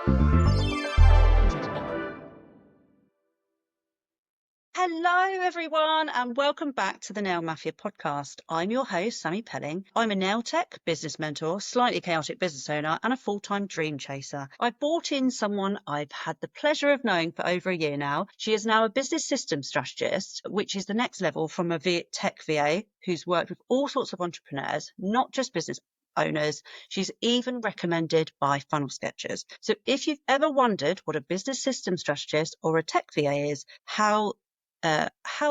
Hello, everyone, and welcome back to the Nail Mafia podcast. I'm your host, Sami Pelling. I'm a nail tech, business mentor, slightly chaotic business owner, and a full-time dream chaser. I've brought in someone I've had the pleasure of knowing for over a year now. She is now a business systems strategist, which is the next level from a tech VA who's worked with all sorts of entrepreneurs, not just business owners. She's even recommended by funnel sketchers. So if you've ever wondered what a business system strategist or a tech VA is, how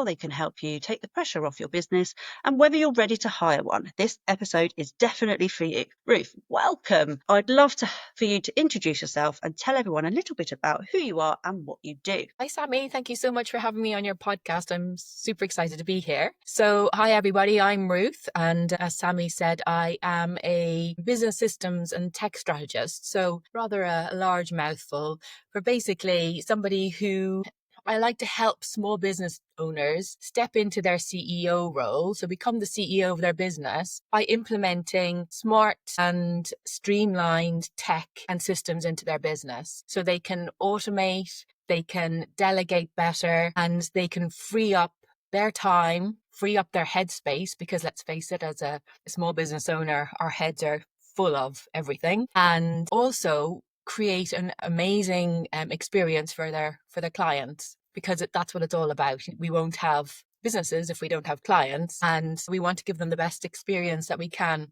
they can help you take the pressure off your business, and whether you're ready to hire one, this episode is definitely for you. Ruth, welcome. I'd love for you to introduce yourself and tell everyone a little bit about who you are and what you do. Hi, Sami. Thank you so much for having me on your podcast. I'm super excited to be here. So, hi, everybody. I'm Ruth. And as Sami said, I am a business systems and tech strategist. So, rather a large mouthful for basically somebody who I like to help small business owners step into their CEO role, so become the CEO of their business by implementing smart and streamlined tech and systems into their business. So they can automate, they can delegate better, and they can free up their time, free up their headspace, because let's face it, as a small business owner, our heads are full of everything, and also create an amazing experience for their clients, because that's what it's all about. We won't have businesses if we don't have clients, and we want to give them the best experience that we can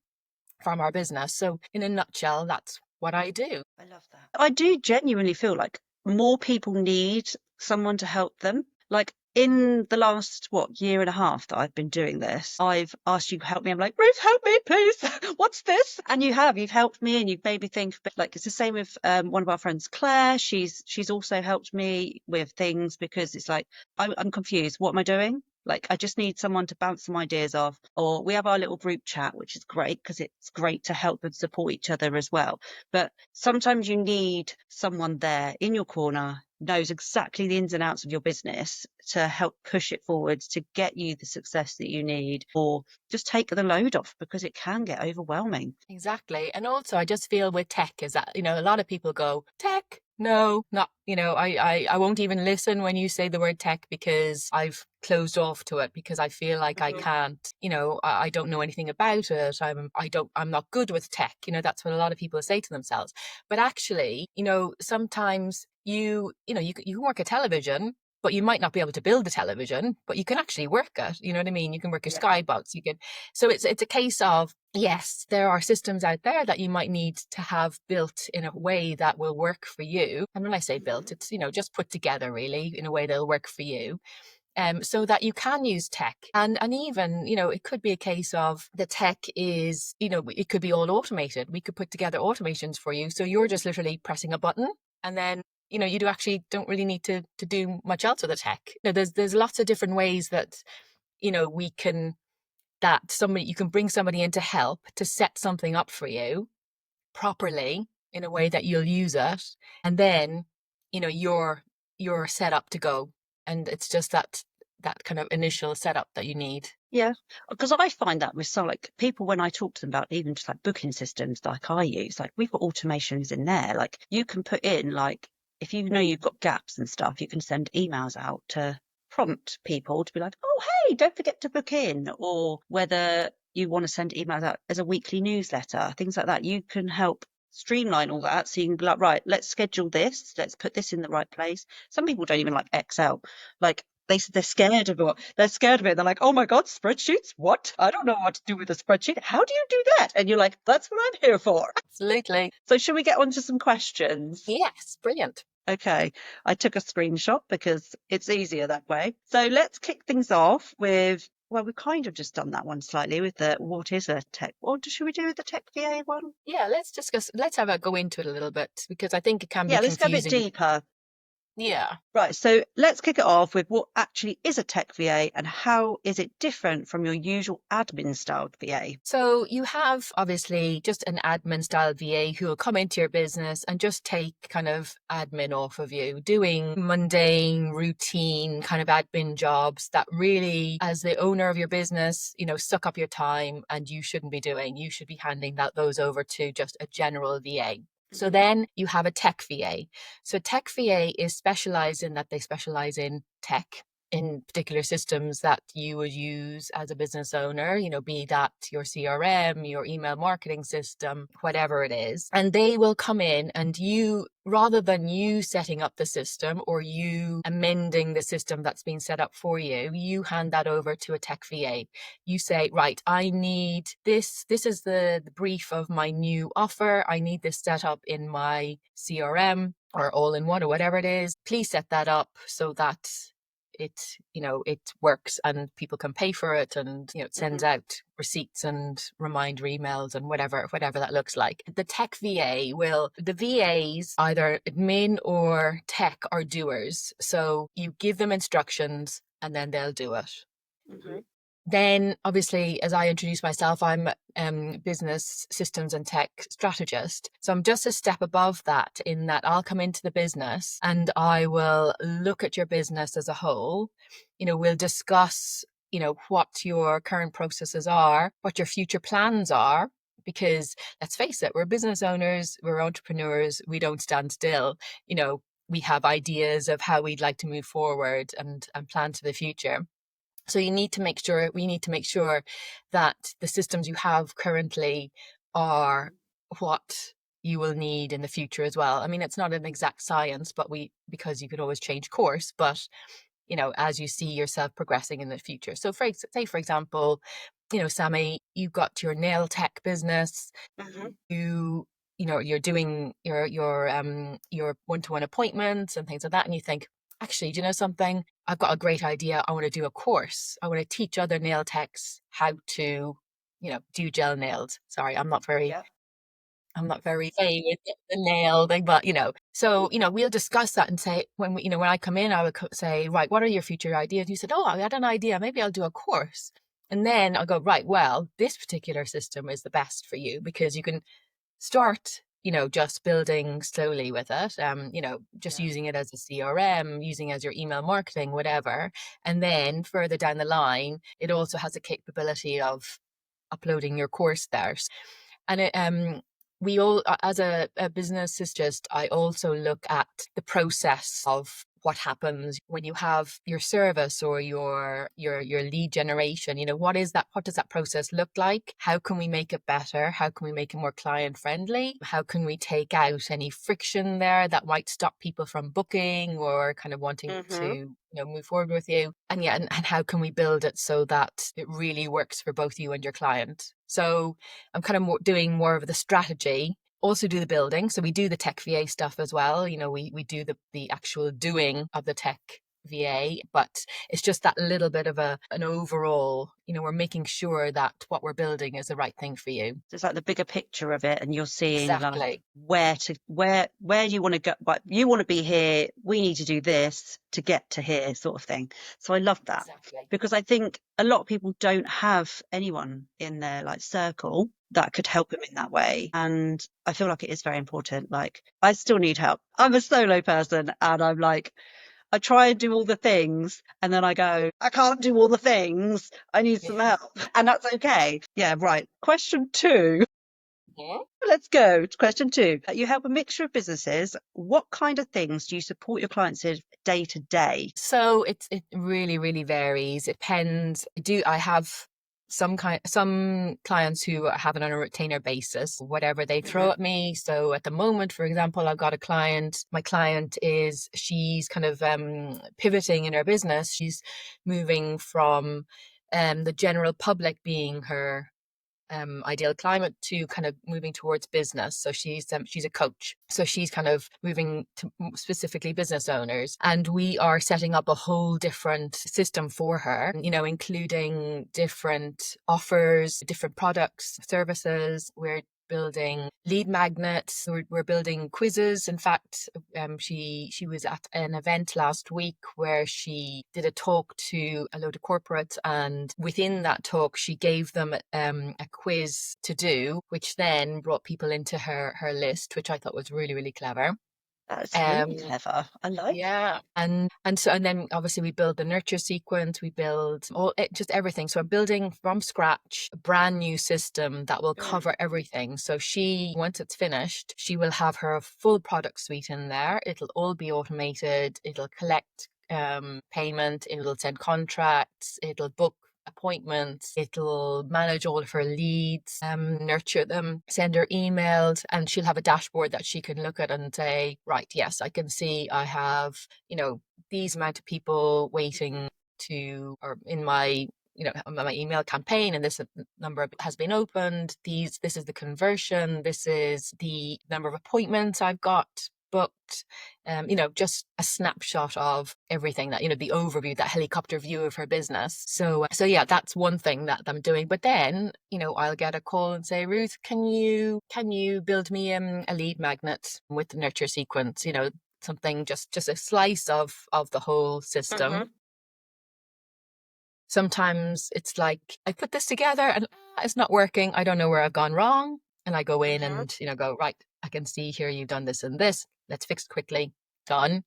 from our business. So in a nutshell, that's what I do. I love that. I do genuinely feel like more people need someone to help them. Like in the last, year and a half that I've been doing this, I've asked you to help me. I'm like, Ruth, help me, please. What's this? And you've helped me, and you've made me think. But like, it's the same with one of our friends, Claire. She's also helped me with things, because it's like, I'm confused. What am I doing? Like, I just need someone to bounce some ideas off. Or we have our little group chat, which is great because it's great to help and support each other as well. But sometimes you need someone there in your corner, knows exactly the ins and outs of your business, to help push it forwards, to get you the success that you need, or just take the load off, because it can get overwhelming. Exactly. And also I just feel with tech is that, a lot of people go, tech? No, not, I won't even listen when you say the word tech, because I've closed off to it, because I feel like I can't, I don't know anything about it. I'm not good with tech. That's what a lot of people say to themselves. But actually, sometimes you can work a television, but you might not be able to build a television, but you can actually work it. You know what I mean? You can work a skybox. So it's a case of, yes, there are systems out there that you might need to have built in a way that will work for you. And when I say built, it's, just put together really in a way that'll work for you. So that you can use tech. And even, it could be a case of the tech is, it could be all automated. We could put together automations for you. So you're just literally pressing a button, and then you don't really need to do much else with the tech. There's lots of different ways that, you can bring somebody in to help to set something up for you properly in a way that you'll use it. And then, you're set up to go. And it's just that kind of initial setup that you need. Yeah, because I find that with some, like, people, when I talk to them about even just like booking systems like I use, like, we've got automations in there. Like, you can put in, like, if you know you've got gaps and stuff, you can send emails out to prompt people to be like, oh, hey, don't forget to book in. Or whether you want to send emails out as a weekly newsletter, things like that. You can help streamline all that, so you can be like, right, let's schedule this, let's put this in the right place. Some people don't even like Excel. Like, they're scared of it. They're scared of it. They're like, oh my God, spreadsheets? What? I don't know what to do with a spreadsheet. How do you do that? And you're like, that's what I'm here for. Absolutely. So should we get on to some questions? Yes, brilliant. Okay, I took a screenshot because it's easier that way. So let's kick things off with, well, we've kind of just done that one slightly with the what is a tech, or should we do the tech VA one? Yeah, let's have a go into it a little bit, because I think it can be let's confusing. go a bit deeper. Yeah. Right, so let's kick it off with what actually is a tech VA, and how is it different from your usual admin styled VA? So you have obviously just an admin style VA who will come into your business and just take kind of admin off of you, doing mundane, routine kind of admin jobs that really, as the owner of your business, suck up your time and you shouldn't be doing. You should be handing those over to just a general VA. So then you have a tech VA. So a tech VA is specialized in that they specialize in tech, in particular systems that you would use as a business owner, be that your CRM, your email marketing system, whatever it is. And they will come in and rather than you setting up the system or you amending the system that's been set up for you, you hand that over to a tech VA. You say, right, I need this. This is the brief of my new offer. I need this set up in my CRM or all in one or whatever it is. Please set that up so that it works and people can pay for it, and it sends out receipts and reminder emails and whatever that looks like. The tech VA the VAs, either admin or tech, are doers. So you give them instructions and then they'll do it. Then, obviously, as I introduced myself, I'm business systems and tech strategist. So I'm just a step above that, in that I'll come into the business and I will look at your business as a whole. We'll discuss, what your current processes are, what your future plans are, because let's face it, we're business owners, we're entrepreneurs, we don't stand still. We have ideas of how we'd like to move forward and plan to the future. So we need to make sure that the systems you have currently are what you will need in the future as well. I mean, it's not an exact science, but because you could always change course, but as you see yourself progressing in the future. So say, for example, Sami, you've got your nail tech business. You're doing your one-to-one appointments and things like that, and you think, actually, do you know something? I've got a great idea. I want to do a course. I want to teach other nail techs how to, do gel nails. Sorry, I'm not very A with the nail thing, but so we'll discuss that and say, when I come in, I would say, right, what are your future ideas? You said, oh, I had an idea. Maybe I'll do a course. And then I'll go, right, well, this particular system is the best for you because you can start, just building slowly with it, just using it as a CRM, using it as your email marketing, whatever. And then further down the line, it also has the capability of uploading your course there. And we all, as a business, is just, I also look at the process of what happens when you have your service or your lead generation. What does that process look like? How can we make it better? How can we make it more client friendly? How can we take out any friction there that might stop people from booking or kind of wanting to move forward with you? And how can we build it so that it really works for both you and your client? So I'm kind of doing more of the strategy, also do the building. So we do the tech VA stuff as well. We do the actual doing of the tech VA, but it's just that little bit of an overall, we're making sure that what we're building is the right thing for you. So it's like the bigger picture of it, and you're seeing exactly like where you want to go, but you want to be here, we need to do this to get to here, sort of thing. So I love that. Exactly. Because I think a lot of people don't have anyone in their like circle that could help them in that way. And I feel like it is very important. Like, I still need help. I'm a solo person, and I'm like, I try and do all the things, and then I go, I can't do all the things. I need some help. And that's okay. Yeah, right. Question 2. Let's go to question 2. You help a mixture of businesses. What kind of things do you support your clients in day to day? So it really, really varies. It depends. I have some clients who have it on a retainer basis, whatever they throw at me. So at the moment, for example, I've got a client. My client she's kind of pivoting in her business. She's moving from the general public being her ideal climate to kind of moving towards business. So she's a coach. So she's kind of moving to specifically business owners. And we are setting up a whole different system for her, including different offers, different products, services. We're building lead magnets. We're building quizzes. In fact, she was at an event last week where she did a talk to a load of corporates, and within that talk, she gave them a quiz to do, which then brought people into her list, which I thought was really, really clever. That's really Um, clever. I like that. yeah, and then obviously we build the nurture sequence, we build just everything. So I'm building from scratch a brand new system that will Mm. cover everything. So once it's finished, she will have her full product suite in there. It'll all be automated. It'll collect payment. It'll send contracts. It'll book appointments. It'll manage all of her leads, nurture them, send her emails, and she'll have a dashboard that she can look at and say, right, yes, I can see I have, these amount of people waiting or in my my email campaign, and this number has been opened. This is the conversion. This is the number of appointments I've got booked. Just a snapshot of everything, that the overview, that helicopter view of her business. So yeah, that's one thing that I'm doing. But then I'll get a call and say, Ruth, can you build me a lead magnet with the nurture sequence? Something, just a slice of the whole system. Sometimes it's like, I put this together and it's not working. I don't know where I've gone wrong. And I go in and, go, right, I can see here you've done this and this. Let's fix it quickly. Done.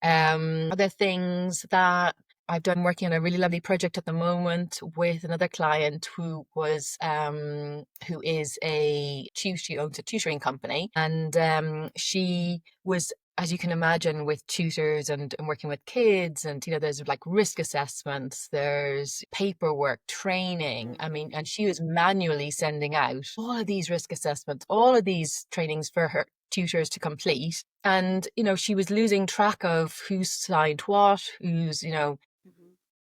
Other things that I've done, working on a really lovely project at the moment with another client who is she owns a tutoring company, and she was, as you can imagine, with tutors and working with kids, and there's like risk assessments, there's paperwork, training. I mean, and she was manually sending out all of these risk assessments, all of these trainings for her tutors to complete. And she was losing track of who's signed what, who's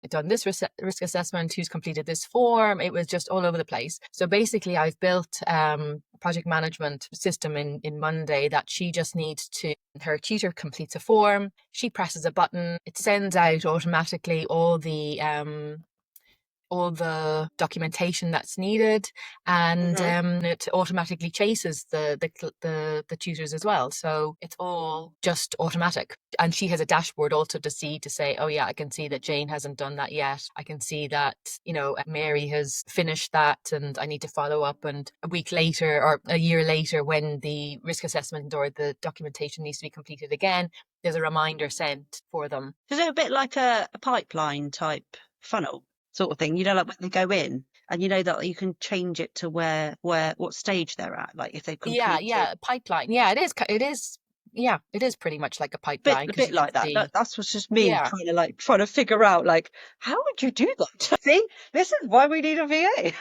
done this risk assessment, who's completed this form. It was just all over the place. So basically I've built a project management system in Monday that she just needs to, her tutor completes a form, she presses a button, it sends out automatically all the documentation that's needed, and it automatically chases the tutors as well. So it's all just automatic. And she has a dashboard also to say, oh yeah, I can see that Jane hasn't done that yet. I can see that, Mary has finished that and I need to follow up. And a week later or a year later, when the risk assessment or the documentation needs to be completed again, there's a reminder sent for them. Is it a bit like a pipeline type funnel sort of thing? Like when they go in, and that you can change it to what stage they're at, like if they've completed. Yeah, pipeline. Yeah, it is. Yeah, it is pretty much like a pipeline, A because bit you can like that. see. That's what's just me Yeah, trying to figure out, like, how would you do that? See, this is why we need a VA.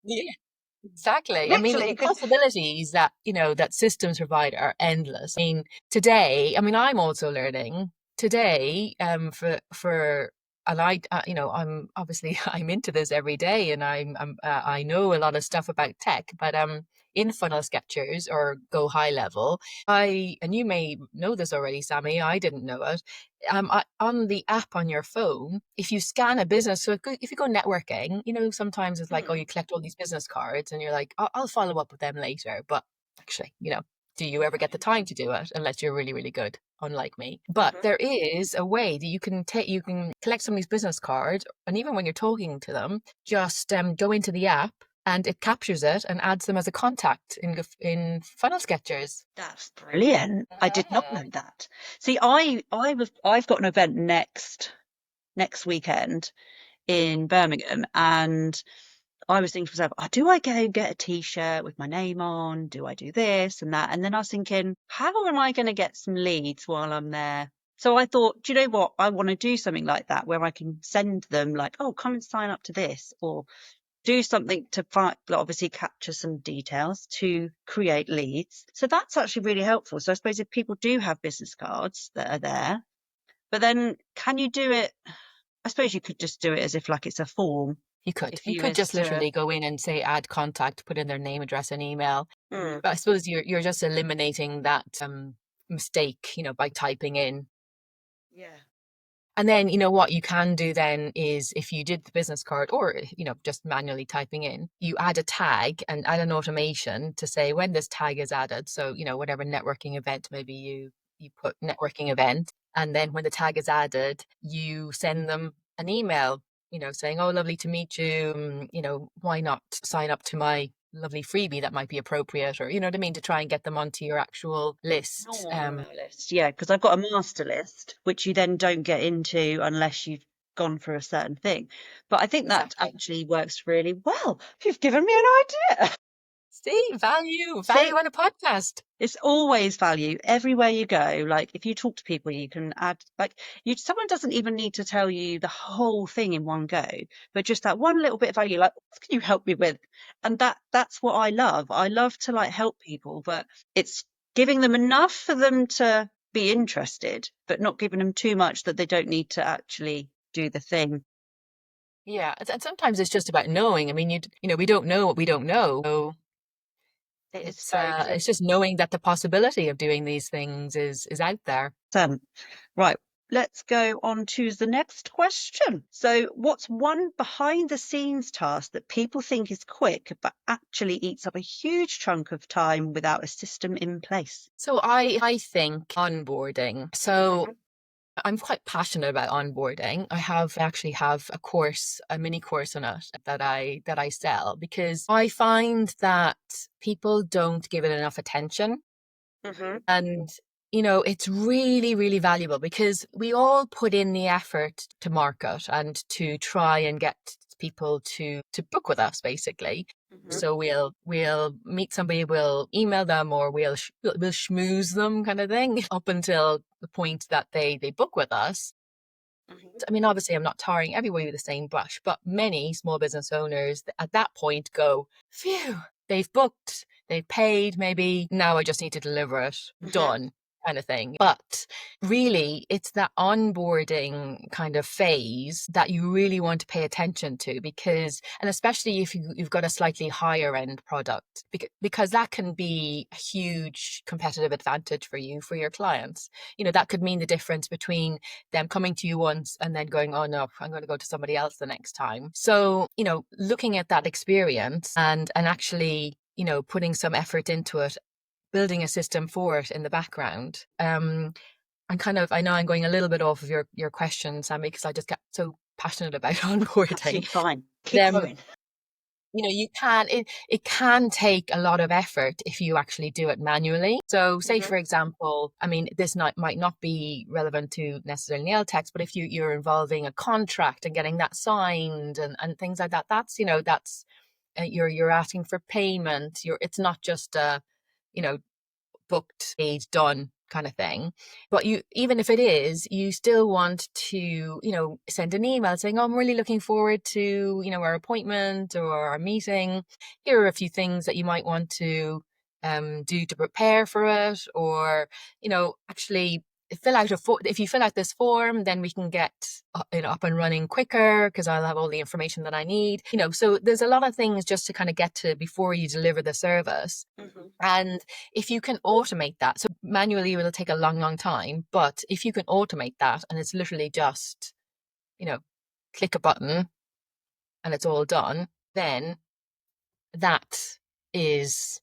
yeah, exactly. I mean, Literally, the because possibilities that that systems provide are endless. I mean, today, I'm also learning today. For and I'm obviously I'm into this every day, and I know a lot of stuff about tech, but in Funnel Sketchers or Go High Level, and you may know this already, Sami, I didn't know it. On the app on your phone, if you scan a business, so if you go networking, sometimes it's like, oh, you collect all these business cards and you're like, I'll follow up with them later. But actually, do you ever get the time to do it unless you're really, really good, unlike me? But there is a way that you can collect somebody's business card, and even when you're talking to them, just go into the app and it captures it and adds them as a contact in Funnel Sketchers. that's brilliant. I did not know that. See, I've got an event next weekend in Birmingham, and I was thinking to myself, do I go and get a t-shirt with my name on? Do I do this and that? And then I was thinking, how am I going to get some leads while I'm there? So I thought, do you know what? I want to do something like that where I can send them like, oh, come and sign up to this, or do something to obviously capture some details to create leads. So that's actually really helpful. So I suppose if people do have business cards that are there, but then can you do it? I suppose you could just do it as if like it's a form. You could. If You you could was just to, literally go in and say add contact, put in their name, address, and email. Mm, But I suppose you're just eliminating that mistake, by typing in. yeah. And then, what you can do then is, if you did the business card, or, just manually typing in, you add a tag and add an automation to say when this tag is added. So, whatever networking event, maybe you put networking event. And then when the tag is added, you send them an email, saying, oh, lovely to meet you. Why not sign up to my lovely freebie that might be appropriate, or you know what I mean, to try and get them onto your actual list. Normal email list, yeah, because I've got a master list, which you then don't get into unless you've gone for a certain thing. But I think that Exactly. actually works really well. You've given me an idea. See, value, See, value on a podcast. it's always value everywhere you go. Like if you talk to people, you can add someone doesn't even need to tell you the whole thing in one go, but just that one little bit of value, like what can you help me with? And that's what I love. I love to like help people, but it's giving them enough for them to be interested, but not giving them too much that they don't need to actually do the thing. Yeah, and sometimes it's just about knowing. I mean, you know, we don't know what we don't know. So It is it's very true. it's just knowing that the possibility of doing these things is out there. Right, let's go on to the next question. So, what's one behind the scenes task that people think is quick but actually eats up a huge chunk of time without a system in place? So I think onboarding. So Mhm. I'm quite passionate about onboarding. I actually have a course, a mini course on it that I sell, because I find that people don't give it enough attention. Mhm. And you know, it's really, really valuable because we all put in the effort to market and to try and get people to book with us, basically. Mhm. So we'll meet somebody, we'll email them, or we'll schmooze them, kind of thing, up until the point that they book with us. Mhm. I mean, obviously, I'm not tarring everybody with the same brush, but many small business owners at that point go, phew, they've booked, they've paid, maybe now I just need to deliver it, Mhm. done, kind of thing. But really, it's that onboarding kind of phase that you really want to pay attention to, because, and especially if you've got a slightly higher end product, because that can be a huge competitive advantage for you, for your clients. You know, that could mean the difference between them coming to you once and then going, oh no, I'm going to go to somebody else the next time. So, you know, looking at that experience and actually, you know, putting some effort into it, building a system for it in the background. I know I'm going a little bit off of your question, Sammy, because I just get so passionate about onboarding. Absolutely fine. Keep Them, going. you know, it can take a lot of effort if you actually do it manually. So say, Mhm. for example, I mean, this might not be relevant to necessarily nail text, but if you're involving a contract and getting that signed and things like that, that's, you know, that's you're asking for payment. It's not just a, you know, booked, paid, done kind of thing. But you, even if it is, you still want to, you know, send an email saying, oh, I'm really looking forward to, you know, our appointment or our meeting. Here are a few things that you might want to do to prepare for it, or, you know, actually if you fill out this form, then we can get it up and running quicker because I'll have all the information that I need. You know, so there's a lot of things just to kind of get to before you deliver the service. Mhm. And if you can automate that, so manually it'll take a long, long time, but if you can automate that and it's literally just, you know, click a button and it's all done, then that is,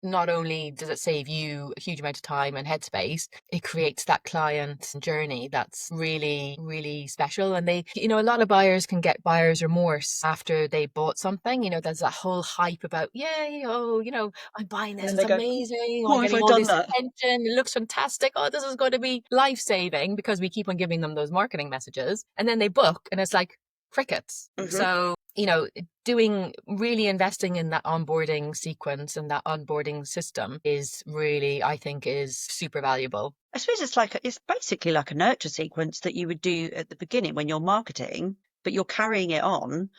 not only does it save you a huge amount of time and headspace, it creates that client journey that's really, really special. And they, you know, a lot of buyers can get buyer's remorse after they bought something. You know, there's that whole hype about, yay, oh, you know, I'm buying And this, then it's they go, amazing, I'm why have getting I all done this that? attention, it looks fantastic, oh, this is going to be life-saving, because we keep on giving them those marketing messages. And then they book and it's like crickets. Mhm. So, you know, really investing in that onboarding sequence and that onboarding system is really, I think, is super valuable. I suppose it's basically like a nurture sequence that you would do at the beginning when you're marketing, but you're carrying it on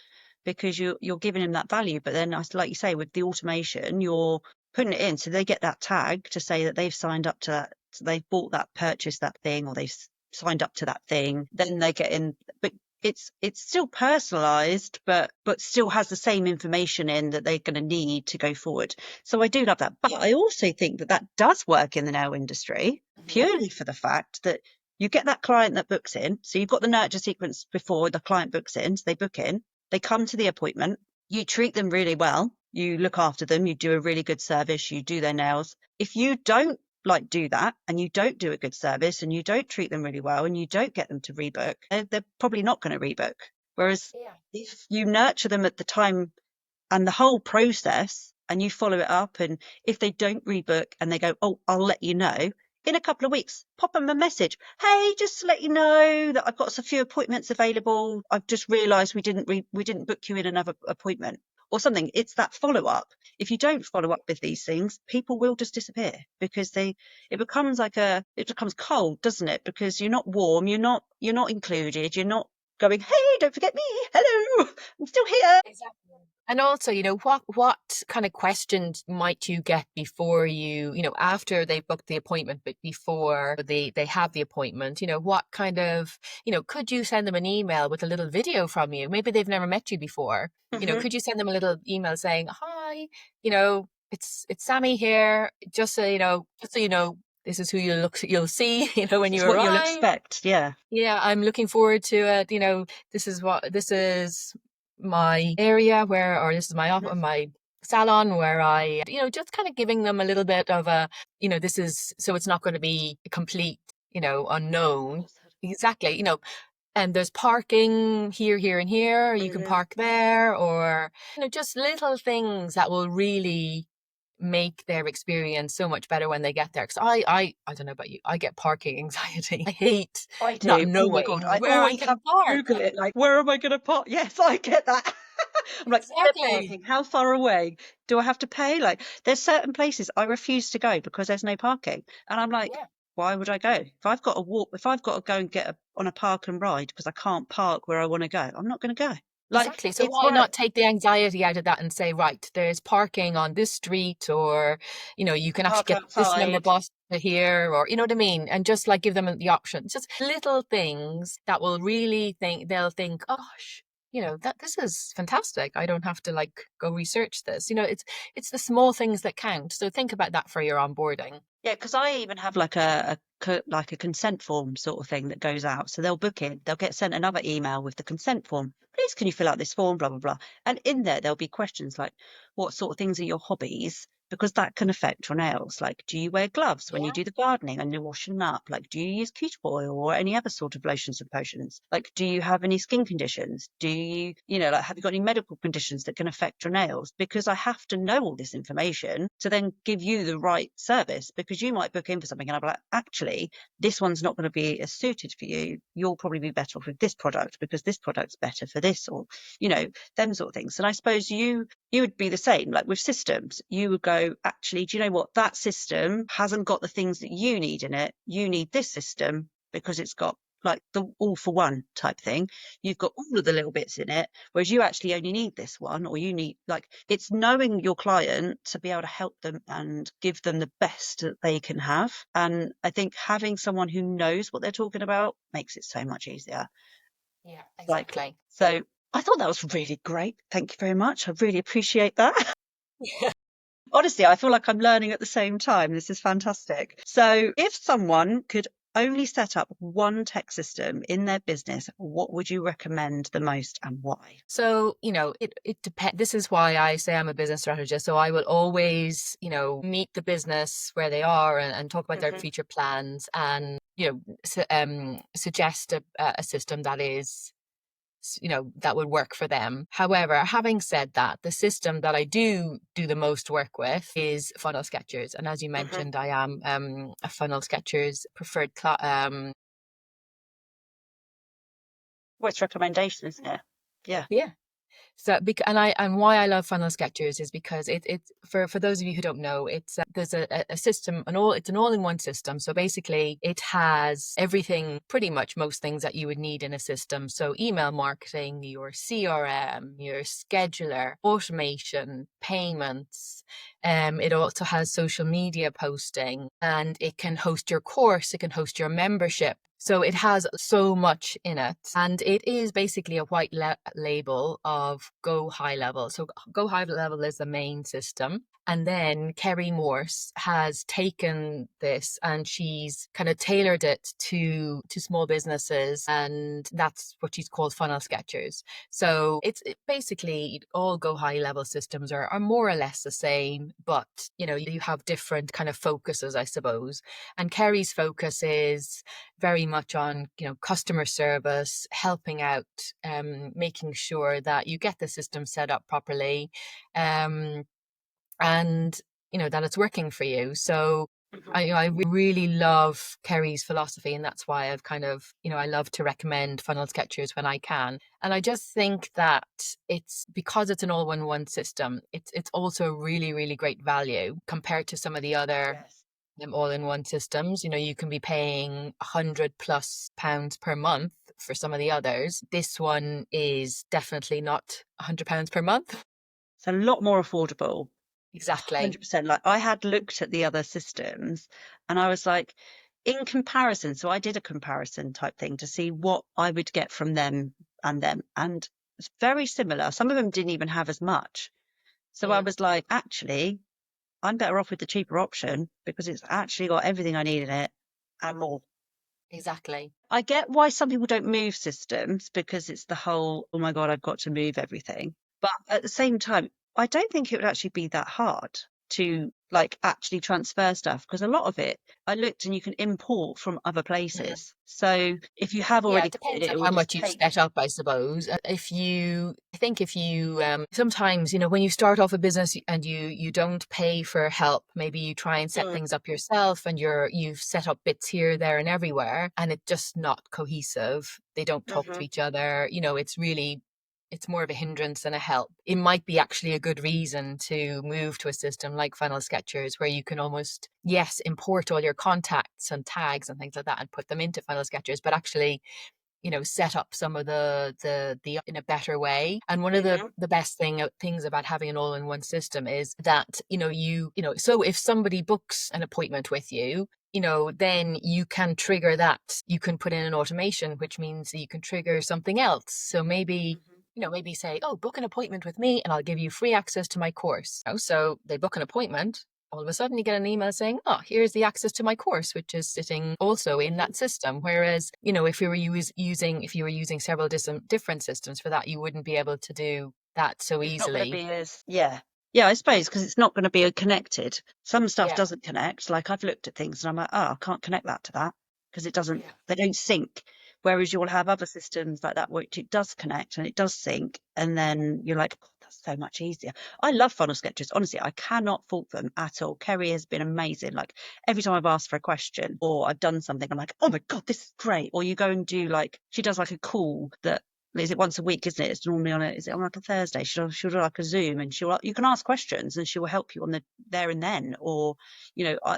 because you're giving them that value. But then, like you say, with the automation, you're putting it in so they get that tag to say that they've signed up to that, so they've bought that, purchased that thing, or they've signed up to that thing. Then they get in, but it's still personalized, but still has the same information in that they're going to need to go forward. So I do love that. But I also think that that does work in the nail industry purely for the fact that you get that client that books in. So you've got the nurture sequence before the client books in. So they book in, they come to the appointment, you treat them really well, you look after them, you do a really good service, you do their nails. If you don't like do that and you don't do a good service and you don't treat them really well and you don't get them to rebook, they're probably not going to rebook. Whereas Yeah. if you nurture them at the time and the whole process, and you follow it up. And if they don't rebook and they go, oh, I'll let you know in a couple of weeks, pop them a message. Hey, just to let you know that I've got a few appointments available. I've just realised we didn't book you in another appointment or something. It's that follow up. If you don't follow up with these things, people will just disappear because it becomes it becomes cold, doesn't it? Because you're not warm, you're not included, you're not going, hey, don't forget me. Hello, I'm still here. Exactly. And also, what kind of questions might you get before after they booked the appointment, but before they have the appointment, what kind of, could you send them an email with a little video from you? Maybe they've never met you before. Mm-hmm. Could you send them a little email saying, hi, it's Sami here, just so you know, this is who you'll see, when It's you what you'll arrive. expect. Yeah. Yeah, I'm looking forward to it. This is my area or this is my salon where I, just kind of giving them a little bit of this is, so it's not going to be a complete, unknown. Exactly. And there's parking here, here, and here. You can Mm-hmm. park there, or, just little things that will really make their experience so much better when they get there. Because I don't know about you, I get parking anxiety. I hate I not do. Oh my God. knowing I where I always have can to park. Google it. Like, where am I going to park? Yes, I get that. I'm like, where Exactly. parking? How far away? Do I have to pay? Like, there's certain places I refuse to go because there's no parking. And I'm like, Yeah. why would I go? If I've got to walk, if I've got to go and on a park and ride because I can't park where I want to go, I'm not going to go. Like, Exactly. So it's why right. not take the anxiety out of that and say, right, there's parking on this street, or, you can actually Park get this number outside. bus to here, or, you know what I mean? And just like give them the option. Just little things that will really they'll think, oh, gosh, that this is fantastic. I don't have to go research this. It's the small things that count. So think about that for your onboarding. Yeah, because I even have like like a consent form sort of thing that goes out. So they'll book it, they'll get sent another email with the consent form. Please, can you fill out this form? Blah blah blah. And in there, there'll be questions like, what sort of things are your hobbies? Because that can affect your nails. Like, do you wear gloves when you Yeah. do the gardening and you're washing up? Like, do you use cuticle oil or any other sort of lotions and potions? Like, do you have any skin conditions? Do you, like, have you got any medical conditions that can affect your nails? Because I have to know all this information to then give you the right service, because you might book in for something and I'll be like, actually, this one's not going to be as suited for you. You'll probably be better off with this product because this product's better for this, or, them sort of things. And I suppose you would be the same, like with systems. You would go, actually, do you know what? That system hasn't got the things that you need in it. You need this system because it's got like the all for one type thing. You've got all of the little bits in it, whereas you actually only need this one, or you need, like, it's knowing your client to be able to help them and give them the best that they can have. And I think having someone who knows what they're talking about makes it so much easier. Yeah, Like, exactly. so I thought that was really great. Thank you very much. I really appreciate that. Honestly, I feel like I'm learning at the same time. This is fantastic. So, if someone could only set up one tech system in their business, what would you recommend the most and why? So, it depends. This is why I say I'm a business strategist. So I will always, meet the business where they are and talk about their Hmm. future plans and, suggest a system that is, that would work for them. However, having said that, the system that I do the most work with is funnel sketchers. And as you Hmm. mentioned, I am a funnel sketchers preferred Well, it's recommendation, isn't it? Yeah. yeah. So, and why I love funnel sketchers is because it's for those of you who don't know, it's there's a system, it's an all-in-one system. So basically, it has everything, pretty much most things that you would need in a system. So email marketing, your CRM, your scheduler, automation, payments. It also has social media posting, and it can host your course. It can host your membership. So it has so much in it, and it is basically a white label of Go High Level. So Go High Level is the main system. And then Kerry Morse has taken this and she's kind of tailored it to small businesses, and that's what she's called funnel sketchers. So basically all Go High Level systems are more or less the same, but you have different kind of focuses, I suppose. And Kerry's focus is very much on customer service, helping out, making sure that you get the system set up properly, um, and that it's working for you. So Mhm. I really love Kerry's philosophy, and that's why I've kind of, I love to recommend funnel sketchers when I can. And I just think that it's because it's an all-in-one system, it's also really, really great value compared to some of the other Yes. all-in-one systems. You can be paying £100+ per month for some of the others. This one is definitely not £100 per month. It's a lot more affordable. Exactly. 100%. Like I had looked at the other systems and I was like, in comparison, so I did a comparison type thing to see what I would get from them and them. And it's very similar. Some of them didn't even have as much. So I Mm, was like, actually, I'm better off with the cheaper option because it's actually got everything I need in it and more. exactly. I get why some people don't move systems because it's the whole, oh my God, I've got to move everything. But at the same time, I don't think it would actually be that hard to like actually transfer stuff because a lot of it I looked and you can import from other Mm. places. So if you have Yeah, already it got it, depends on it will how just much you've take. set up, I suppose. I think if you, sometimes, when you start off a business and you don't pay for help, maybe you try and set Mm, things up yourself and you've set up bits here, there, and everywhere, and it's just not cohesive. They don't talk to mhm, each other. It's more of a hindrance than a help. It might be actually a good reason to move to a system like Funnel Sketchers, where you can almost, yes, import all your contacts and tags and things like that and put them into Funnel Sketchers, but actually, set up some of the in a better way. And one of mhm, the best things about having an all-in-one system is that, so if somebody books an appointment with you, then you can trigger that. You can put in an automation, which means that you can trigger something else. So maybe, mhm. maybe say, oh, book an appointment with me and I'll give you free access to my course. So they book an appointment. All of a sudden you get an email saying, oh, here's the access to my course, which is sitting also in Mhm. that system. Whereas, if you were using several different systems for that, you wouldn't be able to do that so It's not going to easily. be as, yeah. Yeah, I suppose because it's not going to be connected. Some stuff Yeah. doesn't connect. Like I've looked at things and I'm like, oh, I can't connect that to that because it doesn't, Yeah. they don't sync. Whereas you'll have other systems like that which it does connect and it does sync. And then you're like, "God, that's so much easier." I love funnel sketches. Honestly, I cannot fault them at all. Kerry has been amazing. Like every time I've asked for a question or I've done something, I'm like, oh my God, this is great. Or you go and do like, she does like a call that is it once a week, isn't it? It's normally on is it on like a Thursday? She'll do like a Zoom and you can ask questions and she will help you on the there and then. Or,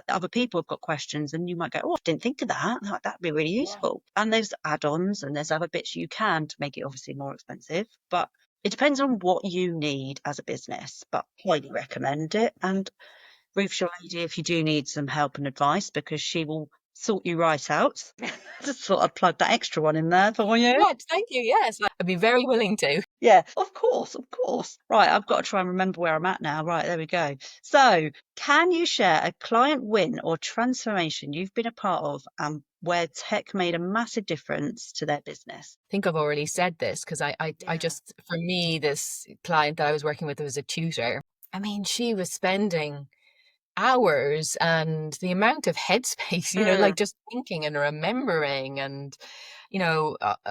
other people have got questions and you might go, oh, I didn't think of that. Like, that'd be really Yeah. useful. And there's add-ons and there's other bits you can to make it obviously more expensive. But it depends on what you need as a business, but highly recommend it. And Ruth's your lady if you do need some help and advice because she will sort you right out. Just thought I'd plug that extra one in there for you. Right. Thank you. Yes. I'd be very willing to. Yeah, of course, of course. Right, I've got to try and remember where I'm at now. Right, there we go. So, can you share a client win or transformation you've been a part of and where tech made a massive difference to their business? I think I've already said this because I Yeah. just, for me, this client that I was working with was a tutor. I mean, she was spending hours, and the amount of headspace, Mm, like just thinking and remembering and,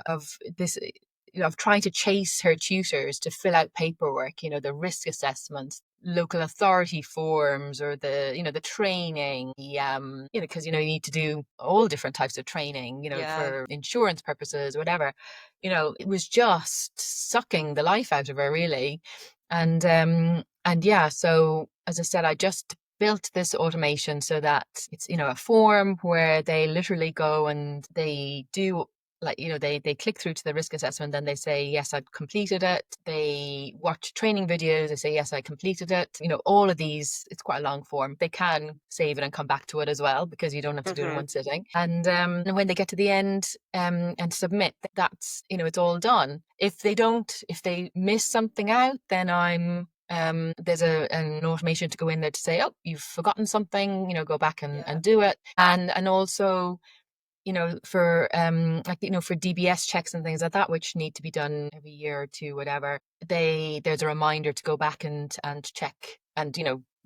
of this, of trying to chase her tutors to fill out paperwork, the risk assessments, local authority forms, or the training, because, you need to do all different types of training, yeah. for insurance purposes, whatever. It was just sucking the life out of her, really. And yeah, so as I said, I just built this automation so that it's, a form where they literally go and they do, like, they click through to the risk assessment and they say, yes, I've completed it. They watch training videos, they say, yes, I completed it. All of these, it's quite a long form. They can save it and come back to it as well, because you don't have to do it in Hmm. one sitting. And when they get to the end, and submit, that's, it's all done. If they miss something out, then there's an automation to go in there to say, oh, you've forgotten something, go back Yeah. and do it. And also, for for DBS checks and things like that, which need to be done every year or two, whatever, there's a reminder to go back and check and,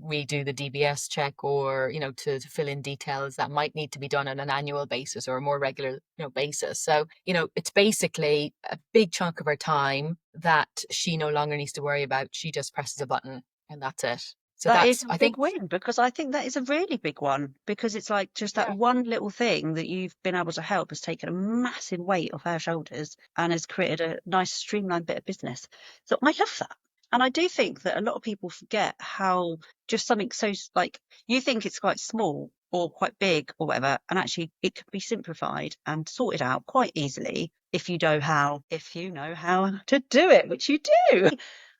redo the DBS check, or, to fill in details that might need to be done on an annual basis or a more regular, basis. So, it's basically a big chunk of her time that she no longer needs to worry about. She just presses a button and that's it. So That is that's, a I big think, win, because I think that is a really big one, because it's like just that yeah. one little thing that you've been able to help has taken a massive weight off our shoulders and has created a nice streamlined bit of business. So I love that. And I do think that a lot of people forget how just something so like you think it's quite small or quite big or whatever, and actually it could be simplified and sorted out quite easily if you know how to do it, which you do.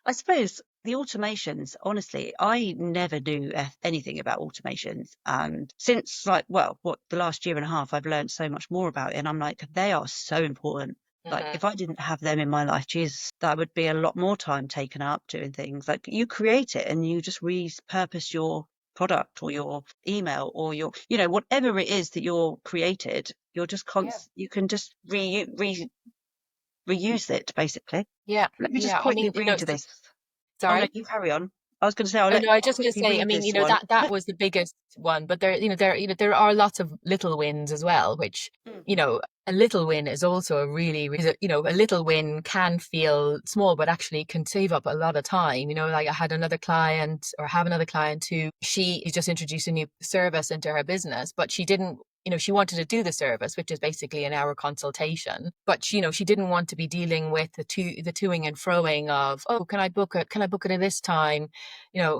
I suppose the automations, honestly, I never knew anything about automations. And since like, well, what the last year and a half, I've learned so much more about it. And I'm like, they are so important. Like, Mhm. if I didn't have them in my life, Jesus, that would be a lot more time taken up doing things. Like, you create it and you just repurpose your product or your email or your, whatever it is that you're created, you're just Yeah. you can just reuse it basically. Yeah. Let me just Yeah. I quickly mean, read this. Oh no, sorry. you carry on. I was going to say Oh no, I I'll just going to quickly say, I read mean, this one. that was the biggest one, but there are lots of little wins as well, which, Mhm. a little win is also a really, a little win can feel small, but actually can save up a lot of time. Like I had another client, or have another client, who she just introduced a new service into her business, but she didn't, she wanted to do the service, which is basically an hour consultation, but she didn't want to be dealing with the toing and froing of, oh, can I book it? Can I book it at this time?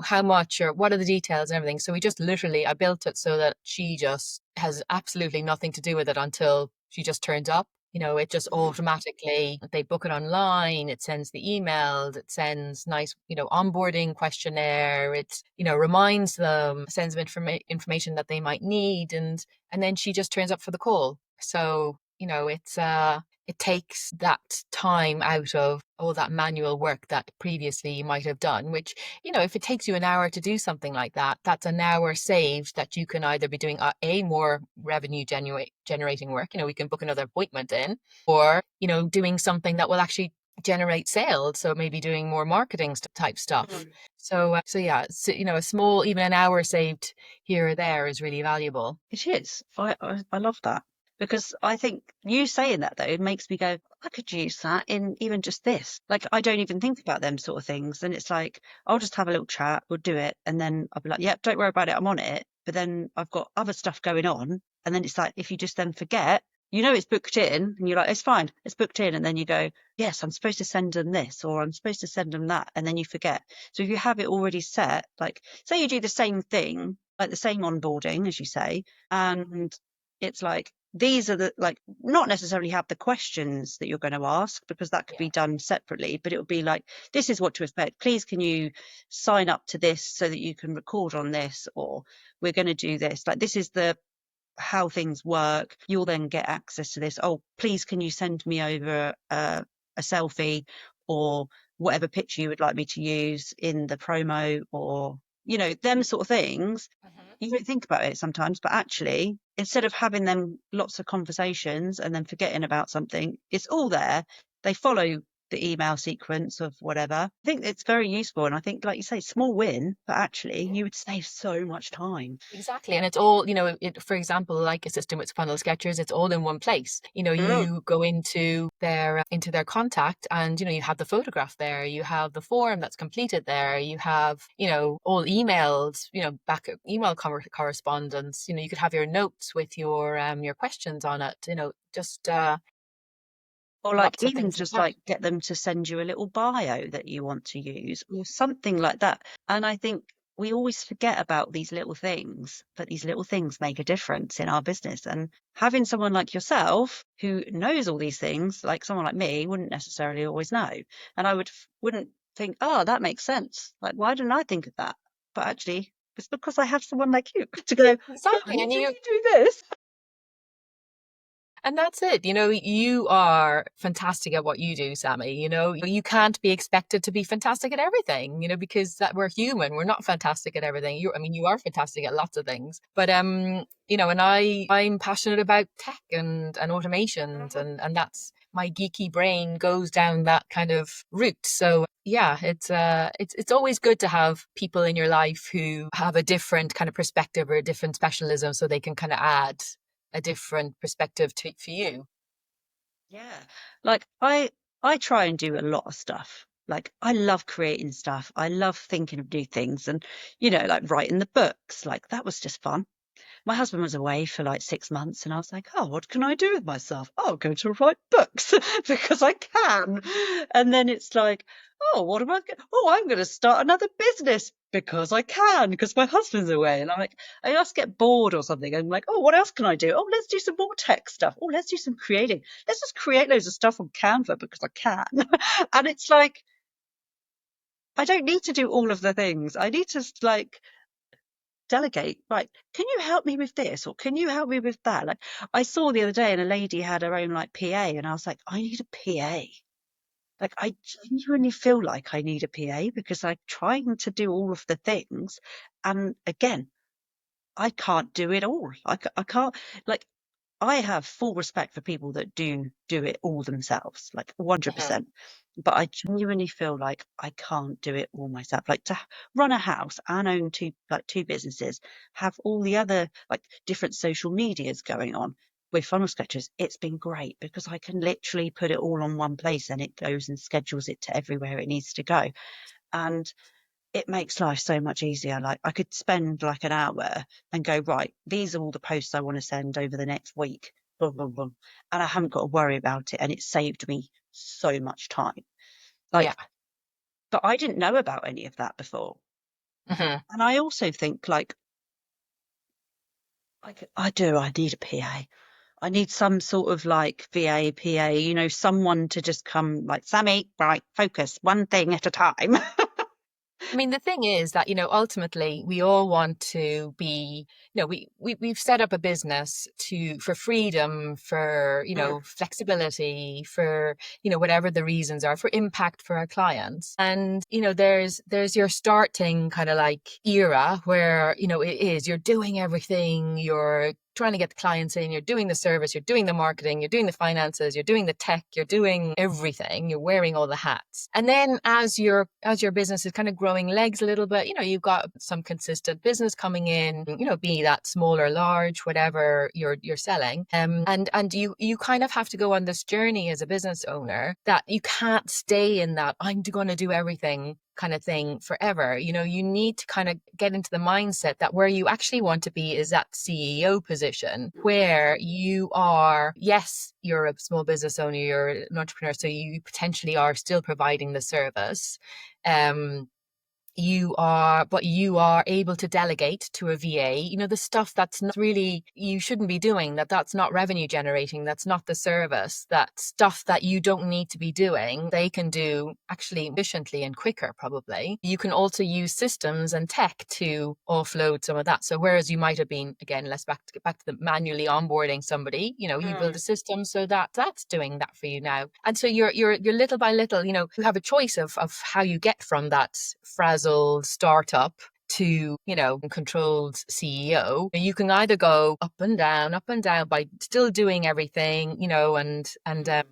How much, or what are the details and everything. So I built it so that she just has absolutely nothing to do with it until she just turns up. It just Mhm. automatically, they book it online, it sends the emails, it sends nice, onboarding questionnaire, it, reminds them, sends them information that they might need. And then she just turns up for the call. So, it takes that time out of all that manual work that previously you might have done, which, if it takes you an hour to do something like that, that's an hour saved that you can either be doing a more revenue generating work. We can book another appointment in, or, doing something that will actually generate sales. So maybe doing more marketing type stuff. Mhm. So yeah, so, a small, even an hour saved here or there is really valuable. It is. I love that, because I think you saying that though, it makes me go, I could use that in even just this. Like, I don't even think about them sort of things. And it's like, I'll just have a little chat, we'll do it. And then I'll be like, yep, don't worry about it. I'm on it. But then I've got other stuff going on. And then it's like, if you just then forget, it's booked in and you're like, it's fine, it's booked in. And then you go, yes, I'm supposed to send them this or I'm supposed to send them that. And then you forget. So if you have it already set, like say you do the same thing, like the same onboarding, as you say, and it's like these are the like not necessarily have the questions that you're going to ask, because that could Yeah. be done separately, but it would be like, this is what to expect, please can you sign up to this so that you can record on this, or we're going to do this, like this is the how things work, you'll then get access to this, oh please can you send me over a selfie or whatever picture you would like me to use in the promo, or them sort of things. Mhm. You don't think about it sometimes, but actually, instead of having them lots of conversations and then forgetting about something, it's all there. They follow the email sequence of whatever. I think it's very useful. And I think, like you say, small win, but actually you would save so much time. Exactly. And it's all, for example, like a system with funnel sketchers, it's all in one place. Mm. You go into their contact, and, you have the photograph there, you have the form that's completed there, you have, all emails, back email correspondence, you could have your notes with your questions on it, just Or like lots of even things like just that. like get them to send you a little bio that you want to use or something like that. And I think we always forget about these little things, but these little things make a difference in our business. And having someone like yourself who knows all these things, like someone like me, wouldn't necessarily always know. And wouldn't think, oh, that makes sense. Like, why didn't I think of that? But actually, it's because I have someone like you to go, Exactly. can And you do this? that's it. You are fantastic at what you do, Sammy. You can't be expected to be fantastic at everything, because that we're human. We're not fantastic at everything. You are fantastic at lots of things. But and I'm passionate about tech and automations, and that's my geeky brain goes down that kind of route. So yeah, it's always good to have people in your life who have a different kind of perspective or a different specialism, so they can kind of add a different perspective for you. Yeah. Like I try and do a lot of stuff. Like, I love creating stuff. I love thinking of new things and, like writing the books. Like, that was just fun. My husband was away for like 6 months and I was like, oh, what can I do with myself? Oh, I'm going to write books because I can. And then it's like, oh, what am I? Oh, I'm going to start another business because I can, because my husband's away. And I'm like, I just get bored or something. I'm like, oh, what else can I do? Oh, let's do some more tech stuff. Oh, let's do some creating. Let's just create loads of stuff on Canva because I can. And it's like, I don't need to do all of the things. I need to like delegate. Right, can you help me with this, or can you help me with that? Like, I saw the other day, and a lady had her own like PA, and I was like, I need a PA. Like, I genuinely feel like I need a PA because I'm trying to do all of the things, and again, I can't do it all. I can't, like, I have full respect for people that do it all themselves, like Mhm. 100%. But I genuinely feel like I can't do it all myself. Like, to run a house and own two businesses, have all the other like different social medias going on with funnel sketches. It's been great because I can literally put it all on one place and it goes and schedules it to everywhere it needs to go. And it makes life so much easier. Like, I could spend like an hour and go, right, these are all the posts I want to send over the next week. Boom, boom, boom. And I haven't got to worry about it. And it saved me so much time. Yeah. Like, but I didn't know about any of that before. Hmm. And I also think like I need a PA. I need some sort of like VA, PA, someone to just come like, Sammy, right, focus one thing at a time. I mean, the thing is that, ultimately we all want to be, we've set up a business for freedom, for, Mm, flexibility, for, whatever the reasons are, for impact for our clients. And, there's your starting kind of like era where, you're doing everything, you're trying to get the clients in, you're doing the service, you're doing the marketing, you're doing the finances, you're doing the tech, you're doing everything, you're wearing all the hats. And then as your business is kind of growing legs a little bit, you've got some consistent business coming in, be that small or large, whatever you're selling. And you kind of have to go on this journey as a business owner that you can't stay in that I'm going to do everything kind of thing forever. You need to kind of get into the mindset that where you actually want to be is that CEO position where you are, yes, you're a small business owner, you're an entrepreneur, so you potentially are still providing the service. But you are able to delegate to a VA, the stuff that's not really, you shouldn't be doing, that's not revenue generating, that's not the service, that stuff that you don't need to be doing, they can do actually efficiently and quicker, probably. You can also use systems and tech to offload some of that. So whereas you might have been, again, let's get back to the manually onboarding somebody, you build a mm, system so that that's doing that for you now. And so you're little by little, you have a choice of how you get from that frazzled startup to, controlled CEO. You can either go up and down by still doing everything, and mm,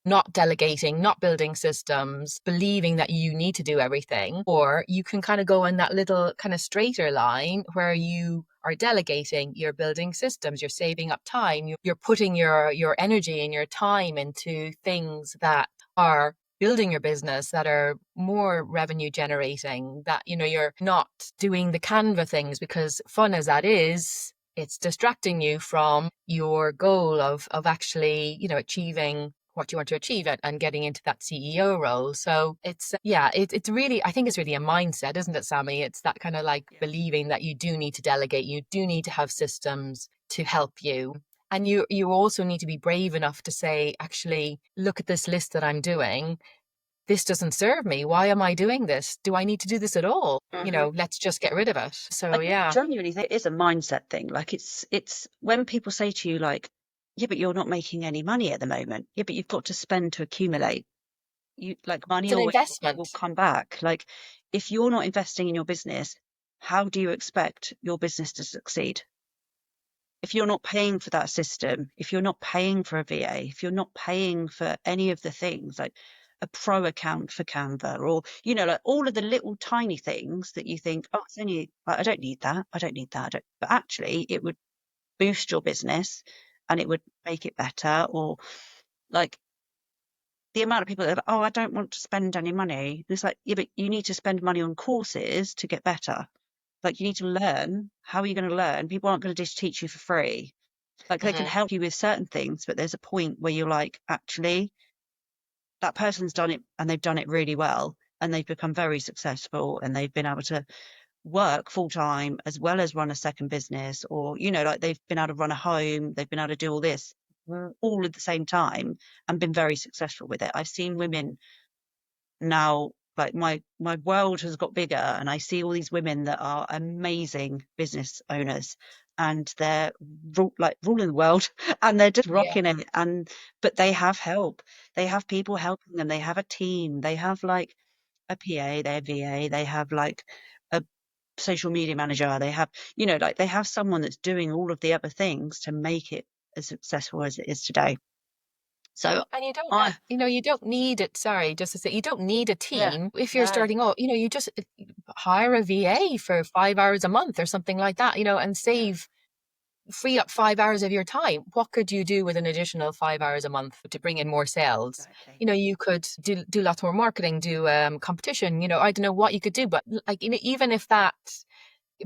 not delegating, not building systems, believing that you need to do everything. Or you can kind of go in that little kind of straighter line where you are delegating, you're building systems, you're saving up time, you're putting your energy and your time into things that are building your business, that are more revenue generating, that you're not doing the Canva things, because fun as that is, it's distracting you from your goal of actually, achieving what you want to achieve and getting into that CEO role. So it's really, I think it's really a mindset, isn't it, Sammy? It's that kind of like yes. believing that you do need to delegate, you do need to have systems to help you. And you also need to be brave enough to say, actually, look at this list that I'm doing. This doesn't serve me. Why am I doing this? Do I need to do this at all? Hmm. Let's just get rid of it. I So yeah. genuinely think it is a mindset thing. Like, it's when people say to you like, yeah, but you're not making any money at the moment. Yeah, but you've got to spend to accumulate. You like, It's money an always will investment. come back. Like, if you're not investing in your business, how do you expect your business to succeed? If you're not paying for that system, if you're not paying for a VA, if you're not paying for any of the things like a pro account for Canva, or, like all of the little tiny things that you think, oh, it's only, I don't need that. I don't need that. I don't. But actually, it would boost your business and it would make it better. Or like, the amount of people that are like, oh, I don't want to spend any money. It's like, yeah, but you need to spend money on courses to get better. Like you need to learn. How are you going to learn? People aren't going to just teach you for free. Like they can Hmm. help you with certain things, but there's a point where you're like, actually, that person's done it and they've done it really well and they've become very successful and they've been able to work full time as well as run a second business, or, you know, like they've been able to run a home, they've been able to do all this all at the same time and been very successful with it. I've seen women now, like my world has got bigger and I see all these women that are amazing business owners and they're like ruling the world and they're just Yeah. rocking it. And but they have help, they have people helping them, they have a team, they have like a PA, they have VA, they have like a social media manager, they have, you know, like they have someone that's doing all of the other things to make it as successful as it is today. So And you don't, I, you don't need it. Sorry, just to say, you don't need a yeah, team if you're no, starting off. You just hire a VA for 5 hours a month or something like that, and yeah, free up 5 hours of your time. What could you do with an additional 5 hours a month to bring in more sales? exactly. You could do lots more marketing, do competition. I don't know what you could do, but like, even if that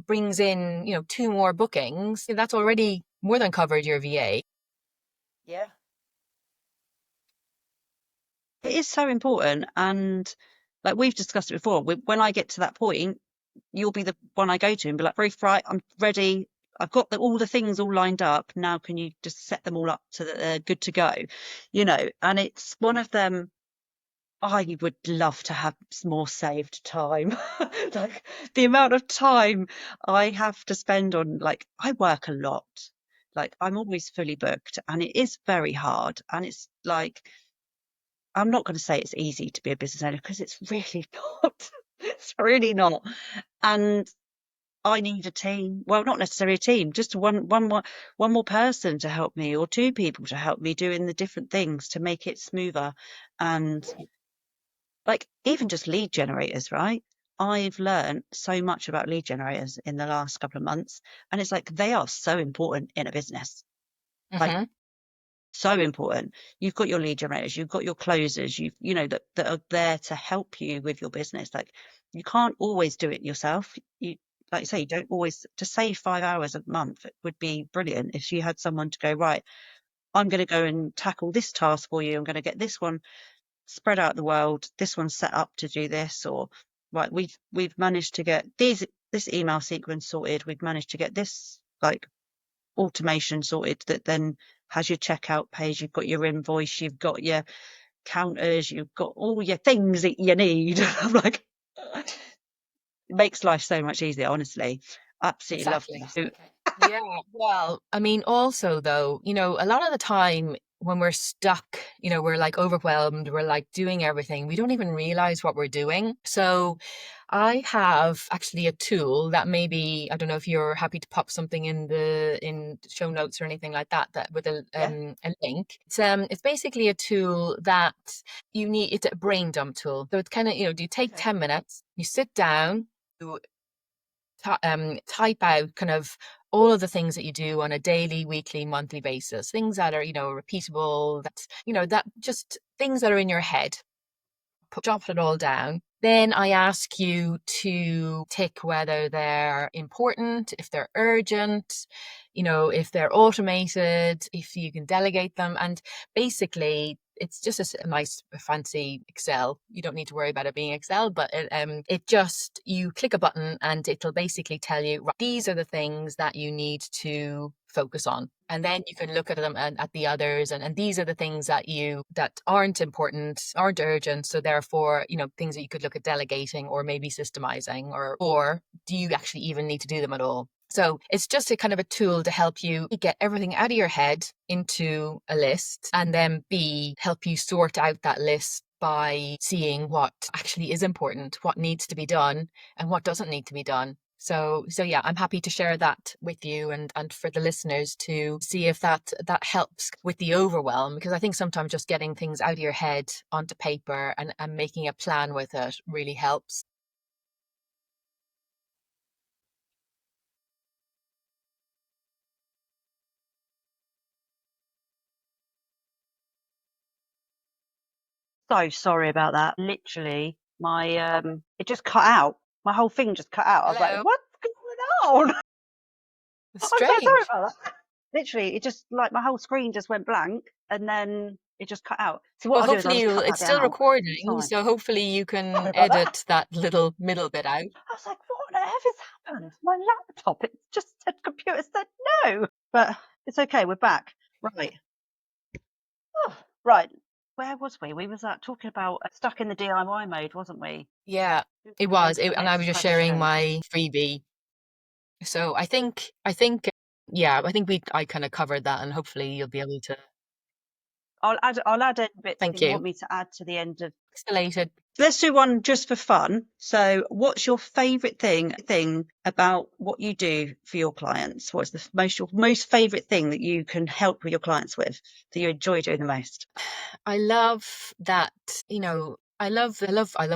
brings in, two more bookings, that's already more than covered your VA. Yeah. It is so important. And like we've discussed it before, when I get to that point, you'll be the one I go to and be like, Ruth, right, I'm ready. I've got all the things all lined up. Now, can you just set them all up so that they're good to go? You know, and it's one of them. I would love to have more saved time. Like the amount of time I have to spend on, like, I work a lot. Like, I'm always fully booked and it is very hard. And it's like, I'm not going to say it's easy to be a business owner because it's really not. It's really not. And I need a team. Well, not necessarily a team, just one more person to help me, or two people to help me doing the different things to make it smoother. And like even just lead generators, right? I've learned so much about lead generators in the last couple of months, and it's like they are so important in a business. Like Hmm. so important. You've got your lead generators, you've got your closers, you know that are there to help you with your business. Like you can't always do it yourself. You like you say, you don't always to save 5 hours a month. It would be brilliant if you had someone to go, right, I'm going to go and tackle this task for you. I'm going to get this one spread out the world. This one's set up to do this, or right, we've managed to get this email sequence sorted. We've managed to get this like automation sorted that then has your checkout page, you've got your invoice, you've got your counters, you've got all your things that you need. I'm like, it makes life so much easier, honestly. Absolutely love Exactly. this. Yeah. Well, I mean, also though, a lot of the time when we're stuck, we're like overwhelmed, we're like doing everything. We don't even realize what we're doing. So I have actually a tool that maybe, I don't know if you're happy to pop something in show notes or anything like that, that with Yeah. a link. It's basically a tool that it's a brain dump tool. So it's kind of, do you take Okay. 10 minutes, you sit down, type out kind of all of the things that you do on a daily, weekly, monthly basis, things that are, repeatable, that just things that are in your head. Jot it all down. Then I ask you to tick whether they're important, if they're urgent, if they're automated, if you can delegate them. And basically, it's just a nice fancy Excel. You don't need to worry about it being Excel, but it just, you click a button and it'll basically tell you, right, these are the things that you need to focus on. And then you can look at them and at the others, and these are the things that aren't important, aren't urgent. So therefore, things that you could look at delegating or maybe systemizing, or do you actually even need to do them at all? So it's just a kind of a tool to help you get everything out of your head into a list, and then help you sort out that list by seeing what actually is important, what needs to be done, and what doesn't need to be done. So yeah, I'm happy to share that with you and for the listeners to see if that helps with the overwhelm, because I think sometimes just getting things out of your head onto paper and making a plan with it really helps. So sorry about that. Literally, my it just cut out. My whole thing just cut out. I was like, Hello. what's going on? I'm so sorry Strange. about that. Literally, it just like my whole screen just went blank and then it just cut out. So what Well, I'll do is I'll hopefully just cut it's that still down. It's recording, fine. so hopefully you Sorry can about that. edit that little middle bit out. I was like, what on earth has happened? My laptop, it just said computer said no. But it's okay, we're back. Right. Oh, right. Where was we? We was talking about stuck in the DIY mode, wasn't we? Yeah, it Go was. to the And I next was just sharing question. my freebie. So yeah, I think I kind of covered that, and hopefully you'll be able to. I'll add any bits that Thank you want you. me to add to the end of. Escalated. Let's do one just for fun. So, what's your favourite thing about what you do for your clients? What's your most favourite thing that you can help with your clients with that you enjoy doing the most? I love that, I love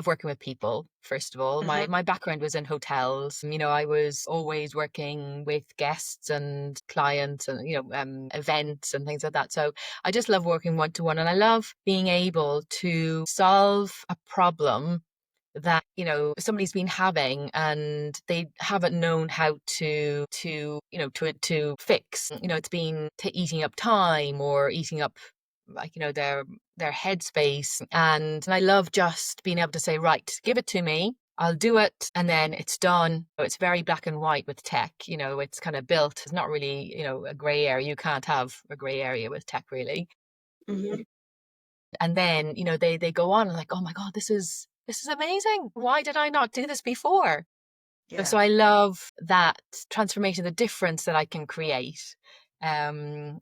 working with people, first of all. My Hmm. my background was in hotels. I was always working with guests and clients and, events and things like that. So I just love working one to one, and I love being able to solve a problem that somebody's been having and they haven't known how to fix. It's been eating up time or eating up, like, their headspace. And I love just being able to say, right, give it to me, I'll do it, and then it's done. It's very black and white with tech. It's kind of built. It's not really, a gray area. You can't have a gray area with tech, really. Hmm. And then, they go on and like, oh my God, this is amazing. Why did I not do this before? Yeah. So I love that transformation, the difference that I can create. And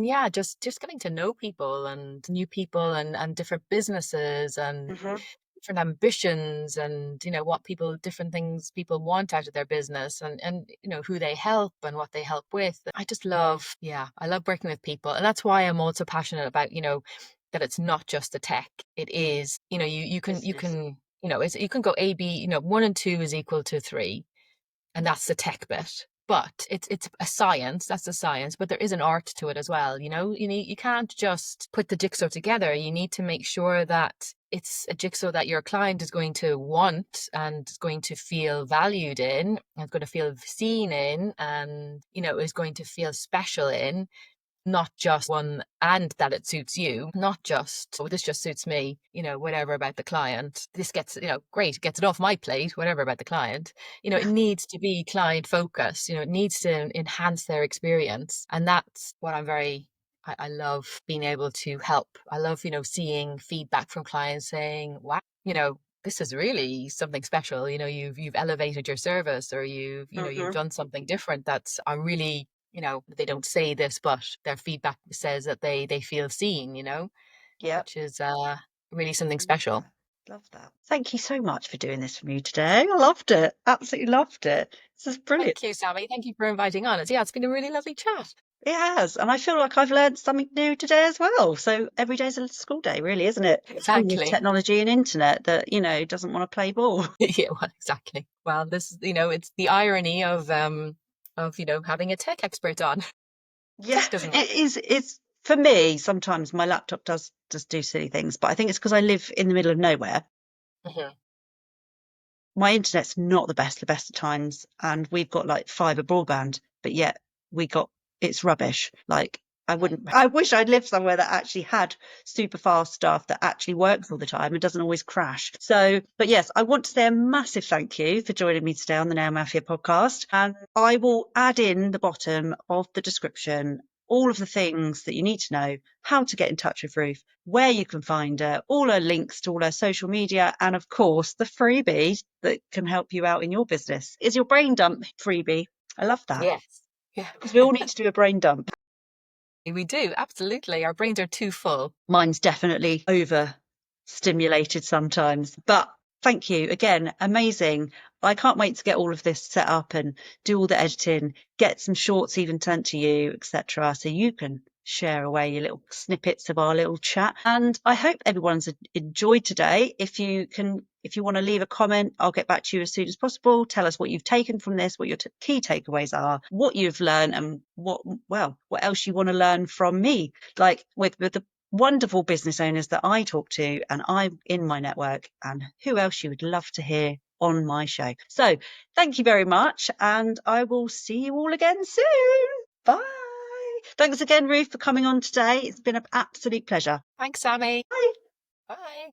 yeah, just getting to know people and new people and different businesses and Hmm. different ambitions and what different things people want out of their business and who they help and what they help with. I love working with people, and that's why I'm also passionate about that it's not just the tech. It is, Business. you can go A, B, 1 and 2 is equal to 3, and that's the tech bit. But it's a science. That's the science. But there is an art to it as well. You can't just put the jigsaw together. You need to make sure that it's a jigsaw that your client is going to want and is going to feel valued in, and is going to feel seen in, and is going to feel special in, not just one, and that it suits you, not just, oh, this just suits me, whatever about the client. This gets, great, gets it off my plate, whatever about the client. It needs to be client focused, it needs to enhance their experience. And that's what I love being able to help. I love, seeing feedback from clients saying, wow, this is really something special. You've elevated your service, or you've Hmm. done something different that's I'm really, they don't say this, but their feedback says that they feel seen, Yeah. which is really something Love special. that. Love that. Thank you so much for doing this for me today. I loved it. Absolutely loved it. This is brilliant. Thank you, Sammy. Thank you for inviting on. It's been a really lovely chat. It has. And I feel like I've learned something new today as well. So every day's a school day, really, isn't it? And with Exactly. technology and internet that, doesn't want to play ball. Yeah, well, exactly. Well, this, it's the irony of having a tech expert on. Yeah, Tech doesn't work. it is. It's for me, sometimes my laptop does just do silly things, but I think it's because I live in the middle of nowhere. Hmm. My internet's not the best of times, and we've got like fiber broadband, but yet we got it's rubbish. Like I wish I'd lived somewhere that actually had super fast stuff that actually works all the time and doesn't always crash. So, but yes, I want to say a massive thank you for joining me today on the Nail Mafia podcast. And I will add in the bottom of the description all of the things that you need to know, how to get in touch with Ruth, where you can find her, all her links to all her social media, and of course, the freebie that can help you out in your business is your brain dump freebie. I love that Yes. Yeah. because we all need to do a brain dump. We do, absolutely. Our brains are too full. Mine's definitely overstimulated sometimes, but thank you again. Amazing. I can't wait to get all of this set up and do all the editing, get some shorts even sent to you, etc. So you can share away your little snippets of our little chat. And I hope everyone's enjoyed today. If you want to leave a comment, I'll get back to you as soon as possible. Tell us what you've taken from this, what your key takeaways are, what you've learned, and what else you want to learn from me. Like with the wonderful business owners that I talk to and I'm in my network, and who else you would love to hear on my show. So thank you very much, and I will see you all again soon. Bye. Thanks again, Ruth, for coming on today. It's been an absolute pleasure. Thanks, Sami. Bye. Bye.